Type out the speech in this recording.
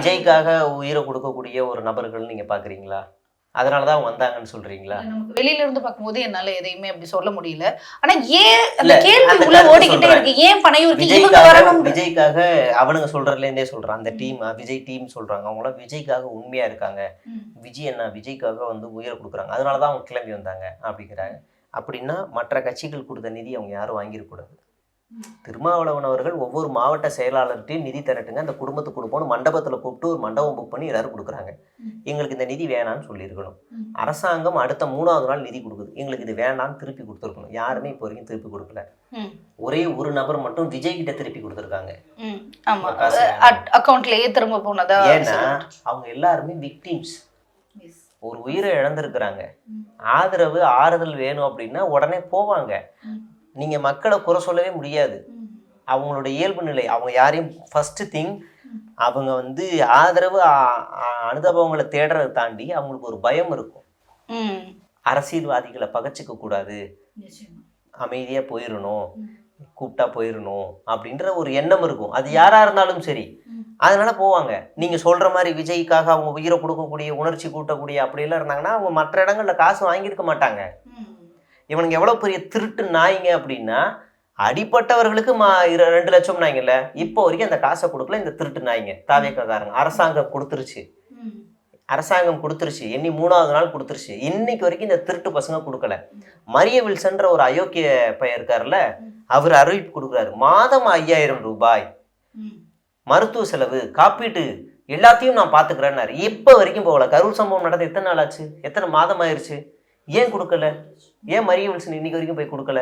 விஜய்க்காக உயிரை கொடுக்கக்கூடிய ஒரு நபர்கள் நீங்க பாக்குறீங்களா? அதனாலதான் அவங்க வந்தாங்கன்னு சொல்றீங்களா? வெளியில இருந்து பார்க்கும்போது என்னால எதையுமே அப்படி சொல்ல முடியல. ஆனா ஏன் அந்த கேள்வி உள்ள ஓடிக்கிட்டே இருக்கு, ஏன் பனையூருக்கு இவங்க வரணும்? விஜய்க்காக அவனுங்க சொல்றதுல இருந்தே சொல்றான், அந்த டீம் விஜய் டீம் சொல்றாங்க, அவங்க எல்லாம் விஜய்க்காக உண்மையா இருக்காங்க, விஜய் என்ன விஜய்க்காக வந்து உயிரை கொடுக்குறாங்க, அதனாலதான் அவங்க கிளம்பி வந்தாங்க அப்படிங்கிறாங்க. அப்படின்னா மற்ற கட்சிகள் கொடுத்த நிதி அவங்க யாரும் வாங்கிடக்கூடாது. திருமாவளவன் அவர்கள் ஒவ்வொரு மாவட்ட செயலாளர்கிட்டையும் நிதி திரட்டுங்க, அந்த குடும்பத்துக்கு கொடுப்போம்னு மண்டபத்தில் கூப்பிட்டு ஒரு மண்டபம் புக் பண்ணி எல்லாரும் கொடுக்குறாங்க. எங்களுக்கு இந்த நிதி வேணான்னு சொல்லியிருக்கணும். அரசாங்கம் அடுத்த 3வது நாள் நிதி கொடுக்குது, எங்களுக்கு இது வேணான்னு திருப்பி கொடுத்துருக்கணும். யாருமே இப்போ வரைக்கும் திருப்பி கொடுக்கல. ஒரே ஒரு நபர் மட்டும் விஜய் கிட்ட திருப்பி கொடுத்துருக்காங்க, அக்கௌண்ட்லயே திரும்ப போனதா. ஏன்னா அவங்க எல்லாருமே விக்டிம்ஸ், ஒரு உயிரை இழந்திருக்கிறாங்க. ஆதரவு ஆறுதல் வேணும் அப்படின்னா உடனே போவாங்க. நீங்க மக்களை குறை சொல்லவே முடியாது, அவங்களோட இயல்பு நிலை. அவங்க யாரையும் ஃபர்ஸ்ட் திங் அவங்க வந்து ஆதரவு அனுதாபங்களை தேடுறதை தாண்டி அவங்களுக்கு ஒரு பயம் இருக்கும். அரசியல்வாதிகளை பகச்சிக்க கூடாது, அமைதியா போயிடணும், கூப்பிட்டா போயிடணும் அப்படின்ற ஒரு எண்ணம் இருக்கும். அது யாரா இருந்தாலும் சரி, அதனால போவாங்க. நீங்க சொல்ற மாதிரி விஜய்க்காக அவங்க உயிரை கொடுக்கக்கூடிய உணர்ச்சி கூட்டக்கூடிய அப்படியெல்லாம் இருந்தாங்கன்னா அவங்க மற்ற இடங்கள்ல காசு வாங்கியிருக்க மாட்டாங்க. இவனுக்கு எவ்வளவு பெரிய திருட்டு நாய்ங்க அப்படின்னா, அடிப்பட்டவர்களுக்கு 2 லட்சம் நாய்ங்கல்ல, இப்போ வரைக்கும் அந்த காசை கொடுக்கல இந்த திருட்டு நாய்ங்க தாவேக்காரங்க. அரசாங்கம் கொடுத்துருச்சு, எண்ணி 3வது நாள் கொடுத்துருச்சு. இன்னைக்கு வரைக்கும் இந்த திருட்டு பசங்க கொடுக்கல. மரிய வில்சன்ற ஒரு அயோக்கிய பையன் இருக்காருல்ல, அவர் அறிவிப்பு கொடுக்குறாரு, மாதம் 5000 ரூபாய் மருத்துவ செலவு காப்பீட்டு எல்லாத்தையும் நான் பாத்துக்கிறேன்னாரு. இப்ப வரைக்கும் போகல. கரூர் சம்பவம் நடந்த எத்தனை நாள் ஆச்சு, எத்தனை மாதம் ஆயிடுச்சு, ஏன் கொடுக்கல? ஏன் மரிய வில்சன் இன்னைக்கு வரைக்கும் போய் கொடுக்கல?